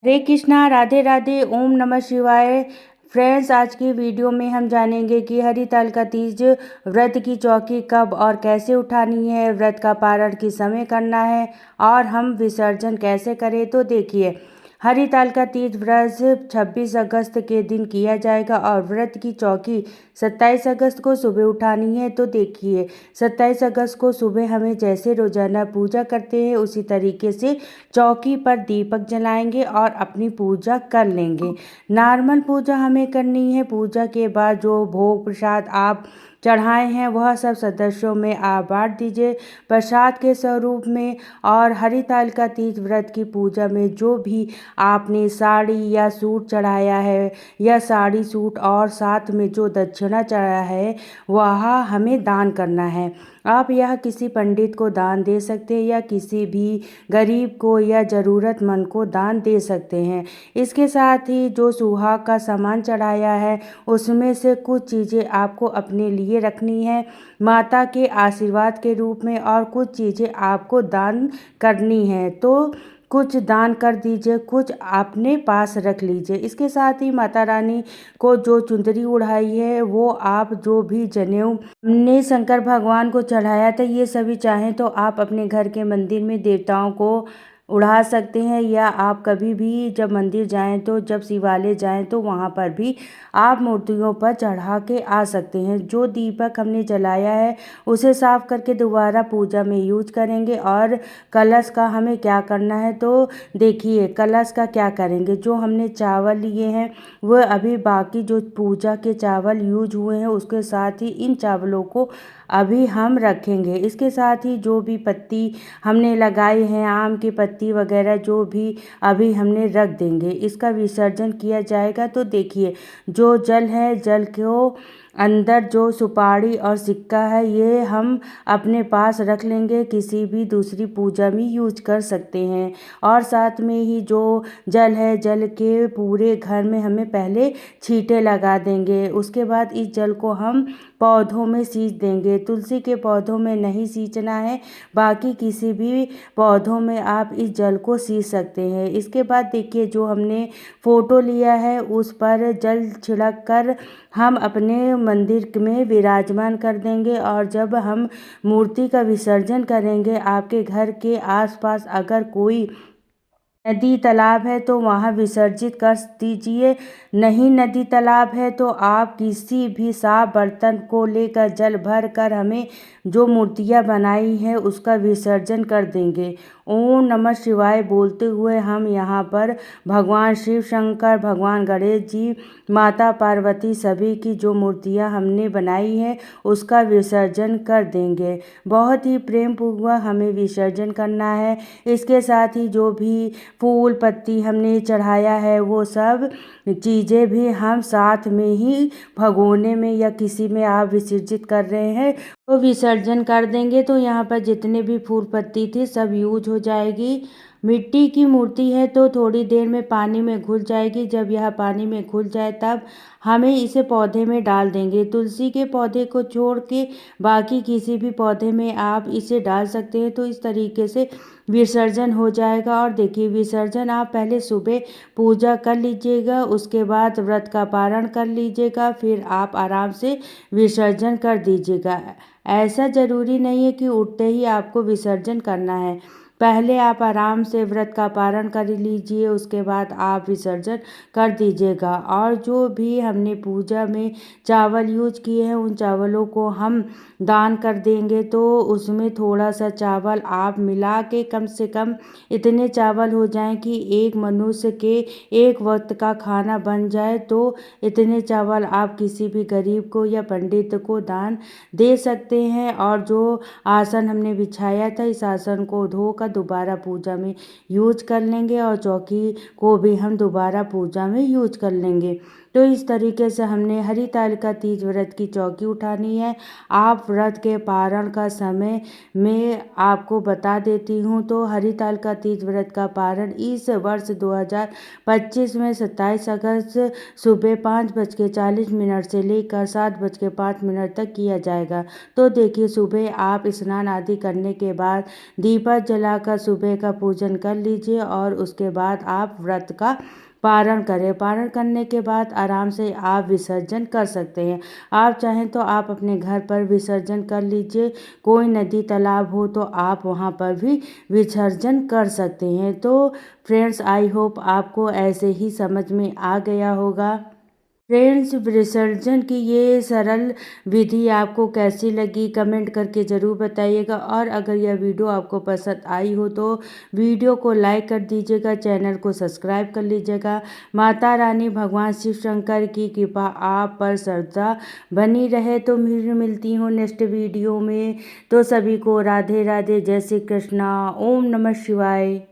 हरे कृष्णा, राधे राधे, ओम नमः शिवाय। फ्रेंड्स, आज की वीडियो में हम जानेंगे कि हरितालिका तीज व्रत की चौकी कब और कैसे उठानी है, व्रत का पारण किस समय करना है और हम विसर्जन कैसे करें। तो देखिए, हरितालिका तीज व्रत 26 अगस्त के दिन किया जाएगा और व्रत की चौकी 27 अगस्त को सुबह उठानी है। तो देखिए, 27 अगस्त को सुबह हमें जैसे रोजाना पूजा करते हैं उसी तरीके से चौकी पर दीपक जलाएंगे और अपनी पूजा कर लेंगे। नॉर्मल पूजा हमें करनी है। पूजा के बाद जो भोग प्रसाद आप चढ़ाए हैं वह सब सदस्यों में आप बांट दीजिए प्रसाद के स्वरूप में। और हरितालिका तीज व्रत की पूजा में जो भी आपने साड़ी या सूट चढ़ाया है या साड़ी सूट और साथ में जो दक्षिणा चढ़ाया है वह हमें दान करना है। आप यह किसी पंडित को दान दे सकते हैं या किसी भी गरीब को या ज़रूरतमंद को दान दे सकते हैं। इसके साथ ही जो सुहाग का सामान चढ़ाया है उसमें से कुछ चीज़ें आपको अपने लिए रखनी है माता के आशीर्वाद के रूप में और कुछ चीज़ें आपको दान करनी है। तो कुछ दान कर दीजिए, कुछ अपने पास रख लीजिए। इसके साथ ही माता रानी को जो चुंदरी उड़ाई है वो आप जो भी जनेऊ हमने शंकर भगवान को चढ़ाया था ये सभी चाहें तो आप अपने घर के मंदिर में देवताओं को उड़ा सकते हैं या आप कभी भी जब मंदिर जाएं तो जब शिवालय जाएं तो वहां पर भी आप मूर्तियों पर चढ़ा के आ सकते हैं। जो दीपक हमने जलाया है उसे साफ करके दोबारा पूजा में यूज करेंगे। और कलश का हमें क्या करना है तो देखिए, कलश का क्या करेंगे, जो हमने चावल लिए हैं वह अभी बाकी जो पूजा के चावल यूज हुए हैं उसके साथ ही इन चावलों को अभी हम रखेंगे। इसके साथ ही जो भी पत्ती हमने लगाई हैं आम की पत्ती वगैरह जो भी अभी हमने रख देंगे। इसका विसर्जन किया जाएगा। तो देखिए, जो जल है जल को अंदर जो सुपारी और सिक्का है ये हम अपने पास रख लेंगे, किसी भी दूसरी पूजा में यूज कर सकते हैं। और साथ में ही जो जल है जल के पूरे घर में हमें पहले छींटे लगा देंगे। उसके बाद इस जल को हम पौधों में सींच देंगे। तुलसी के पौधों में नहीं सींचना है, बाकी किसी भी पौधों में आप इस जल को सींच सकते हैं। इसके बाद देखिए, जो हमने फ़ोटो लिया है उस पर जल छिड़क कर हम अपने मंदिर में विराजमान कर देंगे। और जब हम मूर्ति का विसर्जन करेंगे आपके घर के आसपास अगर कोई नदी तालाब है तो वहाँ विसर्जित कर दीजिए। नहीं नदी तालाब है तो आप किसी भी साफ बर्तन को लेकर जल भर कर हमें जो मूर्तियाँ बनाई हैं उसका विसर्जन कर देंगे। ओम नमः शिवाय बोलते हुए हम यहाँ पर भगवान शिव शंकर, भगवान गणेश जी, माता पार्वती सभी की जो मूर्तियाँ हमने बनाई हैं उसका विसर्जन कर देंगे। बहुत ही प्रेम पूर्वक हमें विसर्जन करना है। इसके साथ ही जो भी फूल पत्ती हमने चढ़ाया है वो सब चीज़ें भी हम साथ में ही भगोने में या किसी में आप विसर्जित कर रहे हैं तो विसर्जन कर देंगे। तो यहाँ पर जितने भी फूल पत्ती थी सब यूज हो जाएगी। मिट्टी की मूर्ति है तो थोड़ी देर में पानी में घुल जाएगी। जब यह पानी में घुल जाए तब हमें इसे पौधे में डाल देंगे। तुलसी के पौधे को छोड़ के बाकी किसी भी पौधे में आप इसे डाल सकते हैं। तो इस तरीके से विसर्जन हो जाएगा। और देखिए, विसर्जन आप पहले सुबह पूजा कर लीजिएगा, उसके बाद व्रत का पारण कर लीजिएगा, फिर आप आराम से विसर्जन कर दीजिएगा। ऐसा ज़रूरी नहीं है कि उठते ही आपको विसर्जन करना है। पहले आप आराम से व्रत का पारण कर लीजिए, उसके बाद आप विसर्जन कर दीजिएगा। और जो भी हमने पूजा में चावल यूज किए हैं उन चावलों को हम दान कर देंगे। तो उसमें थोड़ा सा चावल आप मिला के कम से कम इतने चावल हो जाएं कि एक मनुष्य के एक वक्त का खाना बन जाए। तो इतने चावल आप किसी भी गरीब को या पंडित को दान दे सकते हैं। और जो आसन हमने बिछाया था इस आसन को धोकर दोबारा पूजा में यूज कर लेंगे और चौकी को भी हम दोबारा पूजा में यूज कर लेंगे। तो इस तरीके से हमने हरितालिका तीज व्रत की चौकी उठानी है। आप व्रत के पारण का समय मैं आपको बता देती हूँ। तो हरितालिका तीज व्रत का पारण इस वर्ष 2025 में 27 अगस्त सुबह 5:40 से लेकर 7:05 तक किया जाएगा। तो देखिए, सुबह आप स्नान आदि करने के बाद दीपक जलाकर सुबह का पूजन कर लीजिए और उसके बाद आप व्रत का पारण करें। पारण करने के बाद आराम से आप विसर्जन कर सकते हैं। आप चाहें तो आप अपने घर पर विसर्जन कर लीजिए। कोई नदी तालाब हो तो आप वहाँ पर भी विसर्जन कर सकते हैं। तो फ्रेंड्स, आई होप आपको ऐसे ही समझ में आ गया होगा। फ्रेंड्स, विसर्जन की ये सरल विधि आपको कैसी लगी कमेंट करके ज़रूर बताइएगा। और अगर यह वीडियो आपको पसंद आई हो तो वीडियो को लाइक कर दीजिएगा, चैनल को सब्सक्राइब कर लीजिएगा। माता रानी भगवान शिव शंकर की कृपा आप पर सदा बनी रहे। तो मिलती हूँ नेक्स्ट वीडियो में। तो सभी को राधे राधे, जय श्री कृष्णा, ओम नमः शिवाय।